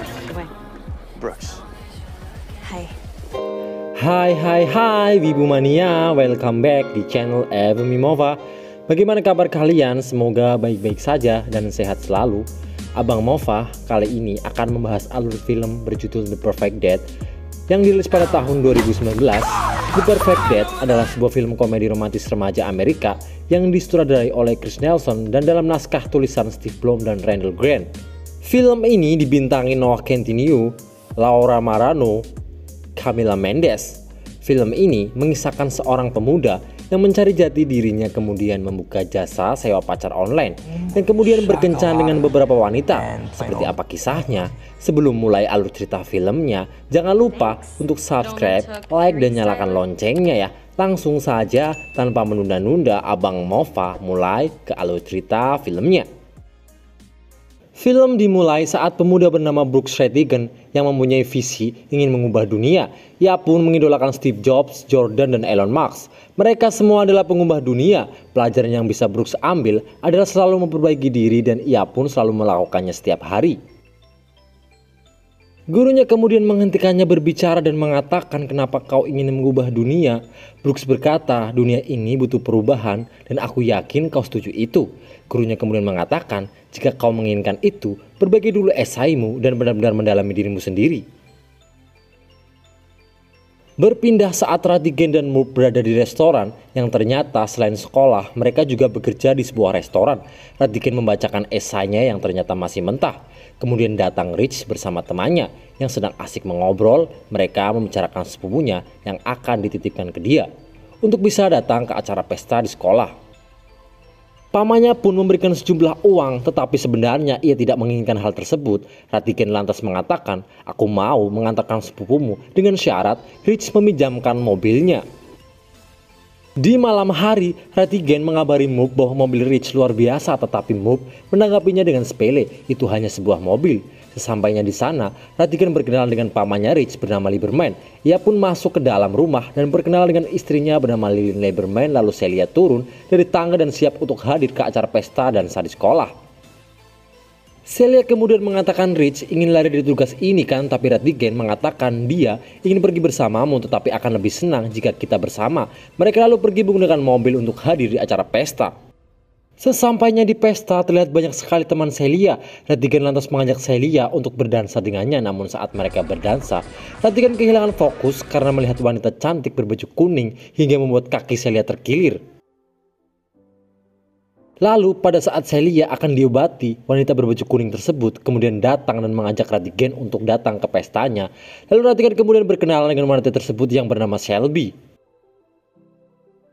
Gwen. Brooks. Hai. Hai Wibu Mania, welcome back di channel Evemimova. Bagaimana kabar kalian? Semoga baik-baik saja dan sehat selalu. Abang Mova kali ini akan membahas alur film berjudul The Perfect Date yang dirilis pada tahun 2019. The Perfect Date adalah sebuah film komedi romantis remaja Amerika yang disutradarai oleh Chris Nelson dan dalam naskah tulisan Steve Blum dan Randall Grant. Film ini dibintangi Noah Centineo, Laura Marano, Camila Mendes. Film ini mengisahkan seorang pemuda yang mencari jati dirinya kemudian membuka jasa sewa pacar online dan kemudian berkencan dengan beberapa wanita. Seperti apa kisahnya? Sebelum mulai alur cerita filmnya, jangan lupa untuk subscribe, like, dan nyalakan loncengnya ya. Langsung saja tanpa menunda-nunda, Abang Mova mulai ke alur cerita filmnya. Film dimulai saat pemuda bernama Brooks Rattigan yang mempunyai visi ingin mengubah dunia. Ia pun mengidolakan Steve Jobs, Jordan, dan Elon Musk. Mereka semua adalah pengubah dunia. Pelajaran yang bisa Brooks ambil adalah selalu memperbaiki diri dan ia pun selalu melakukannya setiap hari. Gurunya kemudian menghentikannya berbicara dan mengatakan, "Kenapa kau ingin mengubah dunia?" Brooks berkata, "Dunia ini butuh perubahan dan aku yakin kau setuju itu." Gurunya kemudian mengatakan, "Jika kau menginginkan itu, perbaiki dulu esaimu dan benar-benar mendalami dirimu sendiri." Berpindah saat Rattigan dan Moore berada di restoran yang ternyata selain sekolah mereka juga bekerja di sebuah restoran. Rattigan membacakan esainya yang ternyata masih mentah. Kemudian datang Rich bersama temannya yang sedang asik mengobrol. Mereka membicarakan sepupunya yang akan dititipkan ke dia untuk bisa datang ke acara pesta di sekolah. Pamannya pun memberikan sejumlah uang, tetapi sebenarnya ia tidak menginginkan hal tersebut. Rattigan lantas mengatakan, "Aku mau mengantarkan sepupumu dengan syarat Rich meminjamkan mobilnya." Di malam hari, Rattigan mengabari Moop bahwa mobil Rich luar biasa, tetapi Moop menanggapinya dengan sepele, itu hanya sebuah mobil. Sesampainya di sana, Rattigan berkenalan dengan pamannya Rich bernama Lieberman. Ia pun masuk ke dalam rumah dan berkenalan dengan istrinya bernama Lillian Lieberman. Lalu Celia turun dari tangga dan siap untuk hadir ke acara pesta dan saat di sekolah. Celia kemudian mengatakan Rich ingin lari dari tugas ini kan, tapi Rattigan mengatakan dia ingin pergi bersamamu tetapi akan lebih senang jika kita bersama. Mereka lalu pergi menggunakan mobil untuk hadir di acara pesta. Sesampainya di pesta terlihat banyak sekali teman Celia. Rattigan lantas mengajak Celia untuk berdansa dengannya, namun saat mereka berdansa, Rattigan kehilangan fokus karena melihat wanita cantik berbaju kuning hingga membuat kaki Celia terkilir. Lalu pada saat Celia akan diobati, wanita berbaju kuning tersebut kemudian datang dan mengajak Rattigan untuk datang ke pestanya. Lalu Rattigan kemudian berkenalan dengan wanita tersebut yang bernama Shelby.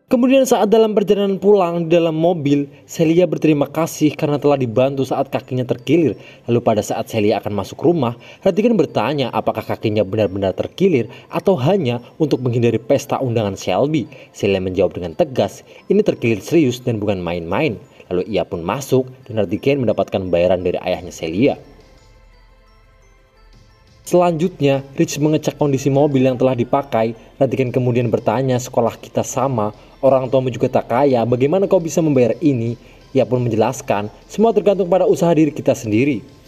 Kemudian saat dalam perjalanan pulang di dalam mobil, Celia berterima kasih karena telah dibantu saat kakinya terkilir. Lalu pada saat Celia akan masuk rumah, Rattigan bertanya apakah kakinya benar-benar terkilir atau hanya untuk menghindari pesta undangan Shelby. Celia menjawab dengan tegas, ini terkilir serius dan bukan main-main. Lalu ia pun masuk dan Rattigan mendapatkan bayaran dari ayahnya Celia. Selanjutnya, Rich mengecek kondisi mobil yang telah dipakai. Rattigan kemudian bertanya, "Sekolah kita sama, orang tuamu juga tak kaya, bagaimana kau bisa membayar ini?" Ia pun menjelaskan, "Semua tergantung pada usaha diri kita sendiri."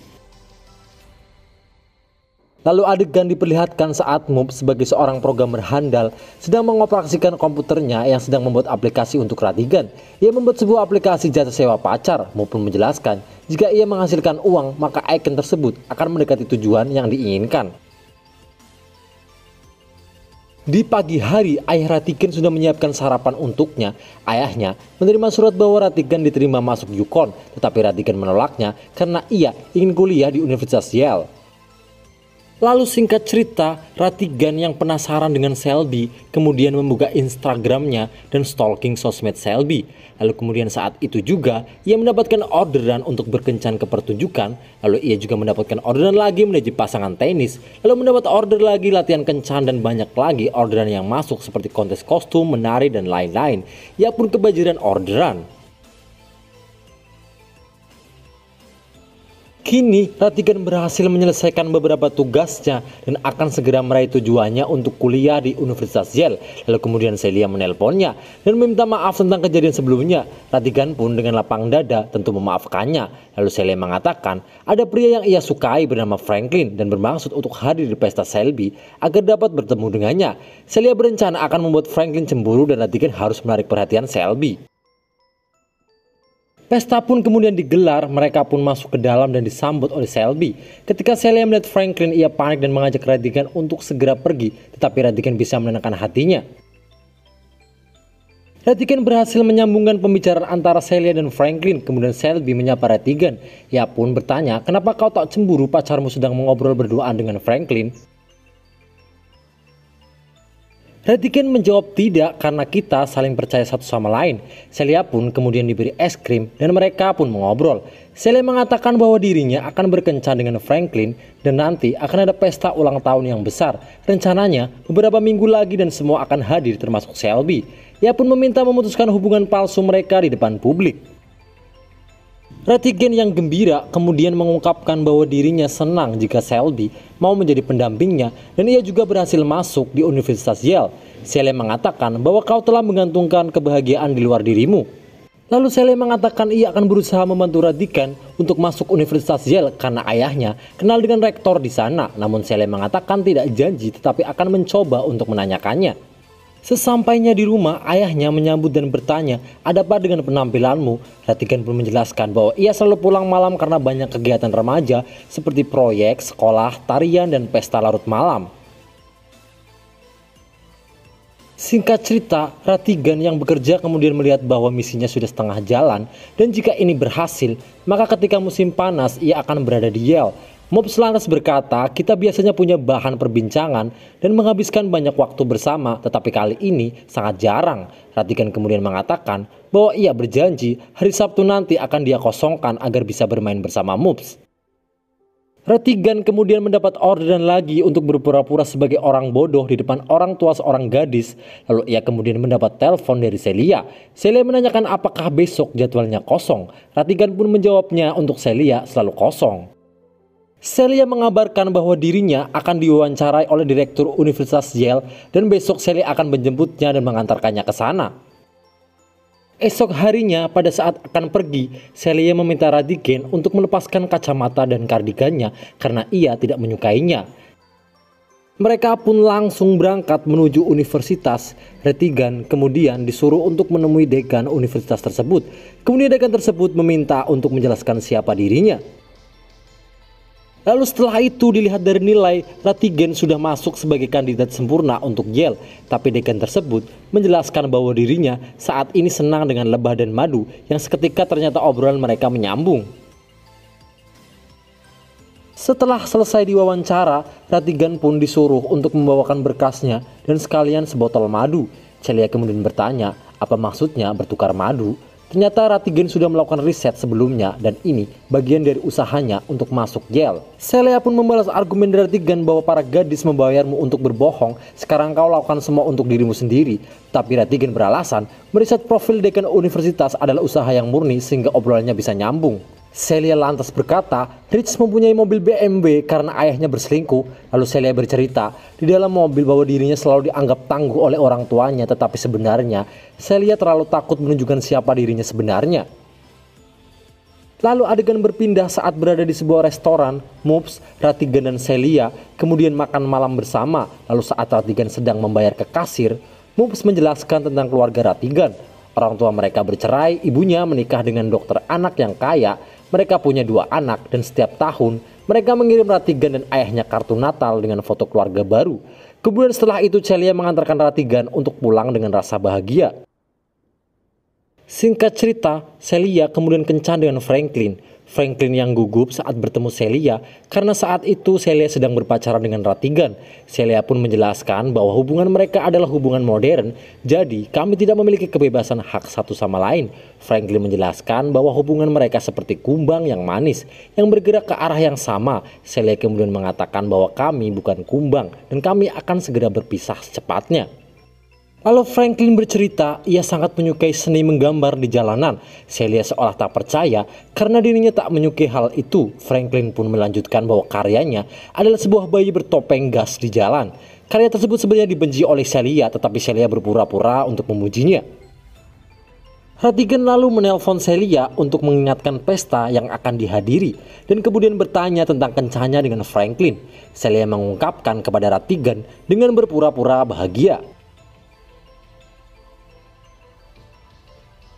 Lalu adegan diperlihatkan saat Moop sebagai seorang programmer handal sedang mengoperasikan komputernya yang sedang membuat aplikasi untuk Rattigan. Ia membuat sebuah aplikasi jasa sewa pacar. Moop pun menjelaskan jika ia menghasilkan uang maka icon tersebut akan mendekati tujuan yang diinginkan. Di pagi hari, ayah Rattigan sudah menyiapkan sarapan untuknya. Ayahnya menerima surat bahwa Rattigan diterima masuk Yukon, tetapi Rattigan menolaknya karena ia ingin kuliah di Universitas Yale. Lalu singkat cerita, Rattigan yang penasaran dengan Shelby kemudian membuka Instagramnya dan stalking sosmed Shelby. Lalu kemudian saat itu juga ia mendapatkan orderan untuk berkencan ke pertunjukan. Lalu ia juga mendapatkan orderan lagi menuju pasangan tenis. Lalu mendapat order lagi latihan kencan dan banyak lagi orderan yang masuk seperti kontes kostum, menari dan lain-lain. Ia pun kebanjiran orderan. Kini, Ratigan berhasil menyelesaikan beberapa tugasnya dan akan segera meraih tujuannya untuk kuliah di Universitas Yale. Lalu kemudian Celia menelponnya dan meminta maaf tentang kejadian sebelumnya. Ratigan pun dengan lapang dada tentu memaafkannya. Lalu Celia mengatakan ada pria yang ia sukai bernama Franklin dan bermaksud untuk hadir di pesta Selby agar dapat bertemu dengannya. Celia berencana akan membuat Franklin cemburu dan Ratigan harus menarik perhatian Selby. Pesta pun kemudian digelar, mereka pun masuk ke dalam dan disambut oleh Selby. Ketika Celia melihat Franklin, ia panik dan mengajak Ratigan untuk segera pergi, tetapi Ratigan bisa menenangkan hatinya. Ratigan berhasil menyambungkan pembicaraan antara Celia dan Franklin, kemudian Selby menyapa Ratigan. Ia pun bertanya, kenapa kau tak cemburu pacarmu sedang mengobrol berduaan dengan Franklin? Ratigan menjawab tidak karena kita saling percaya satu sama lain. Celia pun kemudian diberi es krim dan mereka pun mengobrol. Celia mengatakan bahwa dirinya akan berkencan dengan Franklin dan nanti akan ada pesta ulang tahun yang besar. Rencananya beberapa minggu lagi dan semua akan hadir termasuk Selby. Ia pun meminta memutuskan hubungan palsu mereka di depan publik. Ratigan yang gembira kemudian mengungkapkan bahwa dirinya senang jika Selby mau menjadi pendampingnya dan ia juga berhasil masuk di Universitas Yale. Celia mengatakan bahwa kau telah menggantungkan kebahagiaan di luar dirimu. Lalu Celia mengatakan ia akan berusaha membantu Ratigan untuk masuk Universitas Yale karena ayahnya kenal dengan rektor di sana. Namun Celia mengatakan tidak janji tetapi akan mencoba untuk menanyakannya. Sesampainya di rumah, ayahnya menyambut dan bertanya, ada apa dengan penampilanmu? Ratigan pun menjelaskan bahwa ia selalu pulang malam karena banyak kegiatan remaja seperti proyek, sekolah, tarian, dan pesta larut malam. Singkat cerita, Ratigan yang bekerja kemudian melihat bahwa misinya sudah setengah jalan dan jika ini berhasil, maka ketika musim panas ia akan berada di Yale. Mobs lantas berkata, kita biasanya punya bahan perbincangan dan menghabiskan banyak waktu bersama, tetapi kali ini sangat jarang. Ratigan kemudian mengatakan bahwa ia berjanji hari Sabtu nanti akan dia kosongkan agar bisa bermain bersama Mobs. Ratigan kemudian mendapat orderan lagi untuk berpura-pura sebagai orang bodoh di depan orang tua seorang gadis. Lalu ia kemudian mendapat telepon dari Celia. Celia menanyakan apakah besok jadwalnya kosong. Ratigan pun menjawabnya untuk Celia selalu kosong. Celia mengabarkan bahwa dirinya akan diwawancarai oleh Direktur Universitas Yale dan besok Celia akan menjemputnya dan mengantarkannya ke sana. Esok harinya pada saat akan pergi, Celia meminta Ratigan untuk melepaskan kacamata dan kardigannya karena ia tidak menyukainya. Mereka pun langsung berangkat menuju universitas. Ratigan kemudian disuruh untuk menemui dekan universitas tersebut. Kemudian dekan tersebut meminta untuk menjelaskan siapa dirinya. Lalu setelah itu dilihat dari nilai, Ratigan sudah masuk sebagai kandidat sempurna untuk Yale. Tapi dekan tersebut menjelaskan bahwa dirinya saat ini senang dengan lebah dan madu yang seketika ternyata obrolan mereka menyambung. Setelah selesai diwawancara, Ratigan pun disuruh untuk membawakan berkasnya dan sekalian sebotol madu. Celia kemudian bertanya, apa maksudnya bertukar madu? Ternyata Ratigan sudah melakukan riset sebelumnya dan ini bagian dari usahanya untuk masuk Yale. Celia pun membalas argumen dari Ratigan bahwa para gadis membayarmu untuk berbohong, sekarang kau lakukan semua untuk dirimu sendiri. Tapi Ratigan beralasan, meriset profil dekan universitas adalah usaha yang murni sehingga obrolannya bisa nyambung. Celia lantas berkata, Rich mempunyai mobil BMW karena ayahnya berselingkuh. Lalu Celia bercerita, di dalam mobil bahwa dirinya selalu dianggap tangguh oleh orang tuanya, tetapi sebenarnya Celia terlalu takut menunjukkan siapa dirinya sebenarnya. Lalu adegan berpindah saat berada di sebuah restoran. Mobs, Ratigan dan Celia kemudian makan malam bersama. Lalu saat Ratigan sedang membayar ke kasir, Mobs menjelaskan tentang keluarga Ratigan. Orang tua mereka bercerai, ibunya menikah dengan dokter anak yang kaya. Mereka punya 2 anak dan setiap tahun mereka mengirim Ratigan dan ayahnya kartu Natal dengan foto keluarga baru. Kemudian setelah itu Celia mengantarkan Ratigan untuk pulang dengan rasa bahagia. Singkat cerita, Celia kemudian kencan dengan Franklin. Franklin yang gugup saat bertemu Celia karena saat itu Celia sedang berpacaran dengan Ratigan. Celia pun menjelaskan bahwa hubungan mereka adalah hubungan modern, jadi kami tidak memiliki kebebasan hak satu sama lain. Franklin menjelaskan bahwa hubungan mereka seperti kumbang yang manis yang bergerak ke arah yang sama. Celia kemudian mengatakan bahwa kami bukan kumbang dan kami akan segera berpisah secepatnya. Lalu Franklin bercerita, ia sangat menyukai seni menggambar di jalanan. Celia seolah tak percaya karena dirinya tak menyukai hal itu. Franklin pun melanjutkan bahwa karyanya adalah sebuah bayi bertopeng gas di jalan. Karya tersebut sebenarnya dibenci oleh Celia, tetapi Celia berpura-pura untuk memujinya. Ratigan lalu menelpon Celia untuk mengingatkan pesta yang akan dihadiri dan kemudian bertanya tentang kencannya dengan Franklin. Celia mengungkapkan kepada Ratigan dengan berpura-pura bahagia.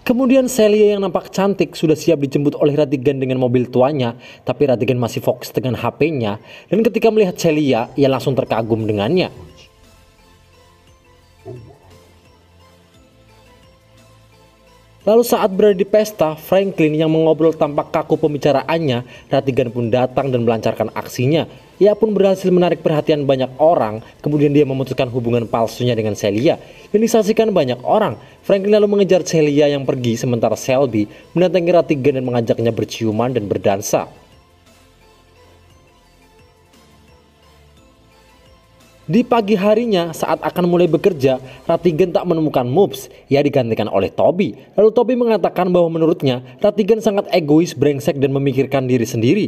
Kemudian Celia yang nampak cantik sudah siap dijemput oleh Ratigan dengan mobil tuanya, tapi Ratigan masih fokus dengan HP-nya dan ketika melihat Celia, ia langsung terkagum dengannya. Lalu saat berada di pesta, Franklin yang mengobrol tampak kaku pembicaraannya, Ratigan pun datang dan melancarkan aksinya. Ia pun berhasil menarik perhatian banyak orang, kemudian dia memutuskan hubungan palsunya dengan Celia yang disaksikan banyak orang. Franklin lalu mengejar Celia yang pergi, sementara Shelby mendatangi Ratigan dan mengajaknya berciuman dan berdansa. Di pagi harinya saat akan mulai bekerja, Ratigan tak menemukan Moobs. Ia digantikan oleh Toby. Lalu Toby mengatakan bahwa menurutnya Ratigan sangat egois, brengsek dan memikirkan diri sendiri.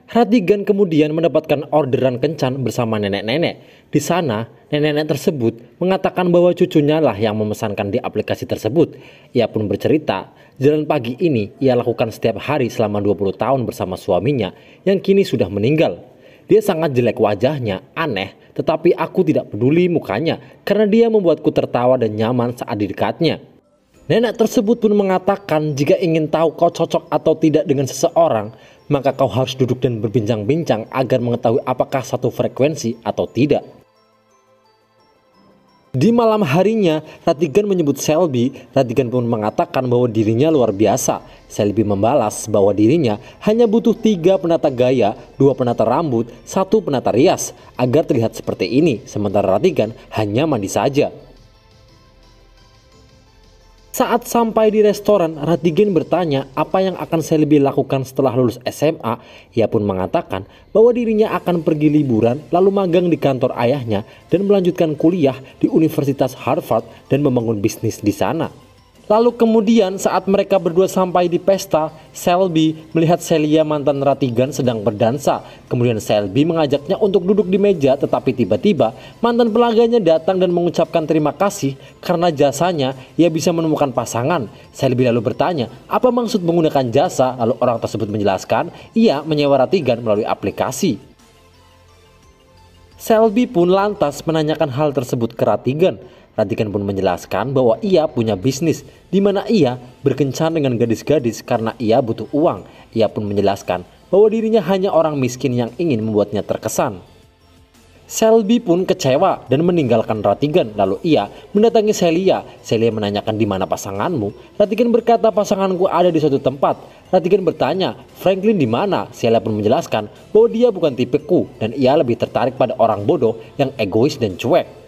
Ratigan kemudian mendapatkan orderan kencan bersama nenek-nenek. Di sana, nenek-nenek tersebut mengatakan bahwa cucunya lah yang memesankan di aplikasi tersebut. Ia pun bercerita, jalan pagi ini ia lakukan setiap hari selama 20 tahun bersama suaminya yang kini sudah meninggal. Dia sangat jelek wajahnya, aneh, tetapi aku tidak peduli mukanya karena dia membuatku tertawa dan nyaman saat di dekatnya. Nenek tersebut pun mengatakan jika ingin tahu kau cocok atau tidak dengan seseorang, maka kau harus duduk dan berbincang-bincang agar mengetahui apakah satu frekuensi atau tidak. Di malam harinya, Ratigan menyebut Shelby. Ratigan pun mengatakan bahwa dirinya luar biasa. Shelby membalas bahwa dirinya hanya butuh 3 penata gaya, 2 penata rambut, 1 penata rias agar terlihat seperti ini, sementara Ratigan hanya mandi saja. Saat sampai di restoran, Ratigan bertanya apa yang akan Shelby lakukan setelah lulus SMA. Ia pun mengatakan bahwa dirinya akan pergi liburan lalu magang di kantor ayahnya dan melanjutkan kuliah di Universitas Harvard dan membangun bisnis di sana. Lalu kemudian saat mereka berdua sampai di pesta, Shelby melihat Celia mantan Ratigan sedang berdansa. Kemudian Shelby mengajaknya untuk duduk di meja, tetapi tiba-tiba mantan pelanggannya datang dan mengucapkan terima kasih karena jasanya ia bisa menemukan pasangan. Shelby lalu bertanya, apa maksud menggunakan jasa? Lalu orang tersebut menjelaskan, ia menyewa Ratigan melalui aplikasi. Shelby pun lantas menanyakan hal tersebut ke Ratigan. Ratigan pun menjelaskan bahwa ia punya bisnis di mana ia berkencan dengan gadis-gadis karena ia butuh uang. Ia pun menjelaskan bahwa dirinya hanya orang miskin yang ingin membuatnya terkesan. Shelby pun kecewa dan meninggalkan Ratigan. Lalu ia mendatangi Celia. Celia menanyakan di mana pasanganmu. Ratigan berkata pasanganku ada di suatu tempat. Ratigan bertanya Franklin di mana. Celia pun menjelaskan bahwa dia bukan tipeku dan ia lebih tertarik pada orang bodoh yang egois dan cuek.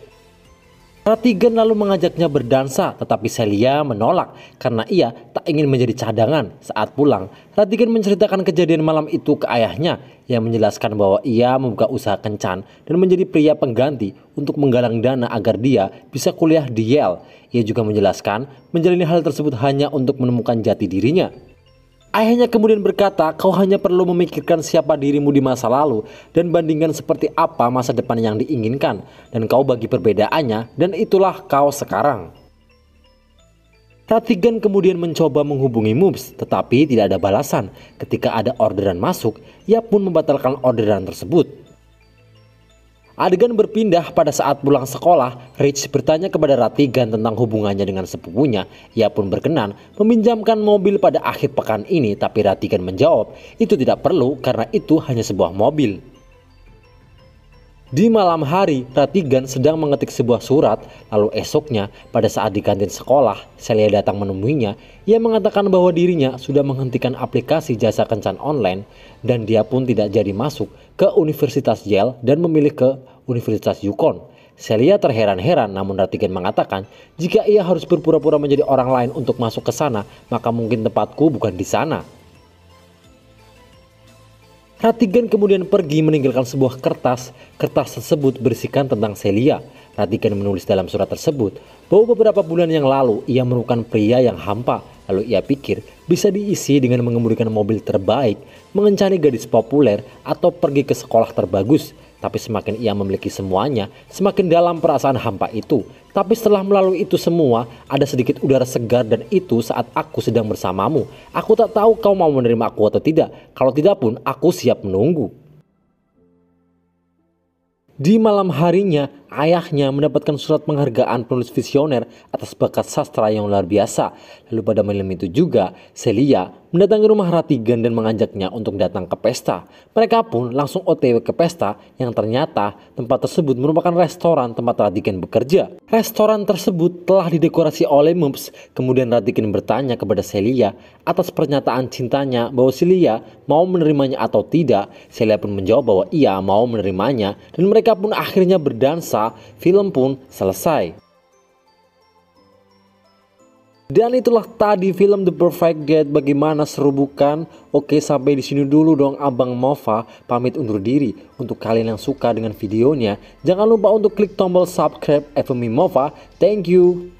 Ratigan lalu mengajaknya berdansa, tetapi Celia menolak karena ia tak ingin menjadi cadangan. Saat pulang, Ratigan menceritakan kejadian malam itu ke ayahnya yang menjelaskan bahwa ia membuka usaha kencan dan menjadi pria pengganti untuk menggalang dana agar dia bisa kuliah di Yale. Ia juga menjelaskan menjalani hal tersebut hanya untuk menemukan jati dirinya. Ayahnya kemudian berkata, kau hanya perlu memikirkan siapa dirimu di masa lalu dan bandingkan seperti apa masa depan yang diinginkan. Dan kau bagi perbedaannya dan itulah kau sekarang. Ratigan kemudian mencoba menghubungi Moobs tetapi tidak ada balasan. Ketika ada orderan masuk, ia pun membatalkan orderan tersebut. Adegan berpindah pada saat pulang sekolah, Rich bertanya kepada Ratigan tentang hubungannya dengan sepupunya. Ia pun berkenan meminjamkan mobil pada akhir pekan ini, tapi Ratigan menjawab itu tidak perlu karena itu hanya sebuah mobil. Di malam hari, Ratigan sedang mengetik sebuah surat, lalu esoknya pada saat di kantin sekolah, Celia datang menemuinya. Ia mengatakan bahwa dirinya sudah menghentikan aplikasi jasa kencan online dan dia pun tidak jadi masuk ke Universitas Yale dan memilih ke Universitas Yukon. Celia terheran-heran, namun Ratigan mengatakan jika ia harus berpura-pura menjadi orang lain untuk masuk ke sana, maka mungkin tempatku bukan di sana. Ratigan kemudian pergi meninggalkan sebuah kertas. Kertas tersebut berisikan tentang Celia. Ratigan menulis dalam surat tersebut bahwa beberapa bulan yang lalu ia menemukan pria yang hampa. Lalu ia pikir bisa diisi dengan mengemudikan mobil terbaik, mengencani gadis populer, atau pergi ke sekolah terbagus. Tapi semakin ia memiliki semuanya, semakin dalam perasaan hampa itu. Tapi setelah melalui itu semua, ada sedikit udara segar, dan itu saat aku sedang bersamamu. Aku tak tahu kau mau menerima aku atau tidak. Kalau tidak pun, aku siap menunggu. Di malam harinya, ayahnya mendapatkan surat penghargaan penulis visioner atas bakat sastra yang luar biasa. Lalu pada malam itu juga, Celia mendatangi rumah Ratigan dan mengajaknya untuk datang ke pesta. Mereka pun langsung OTW ke pesta yang ternyata tempat tersebut merupakan restoran tempat Ratigan bekerja. Restoran tersebut telah didekorasi oleh Mumps. Kemudian Ratigan bertanya kepada Celia atas pernyataan cintanya bahwa Celia mau menerimanya atau tidak. Celia pun menjawab bahwa ia mau menerimanya dan mereka pun akhirnya berdansa. Film pun selesai. Dan itulah tadi film The Perfect Date. Bagaimana seru bukan? Oke, sampai di sini dulu dong Abang Mova pamit undur diri. Untuk kalian yang suka dengan videonya, jangan lupa untuk klik tombol subscribe FMI Mova. Thank you.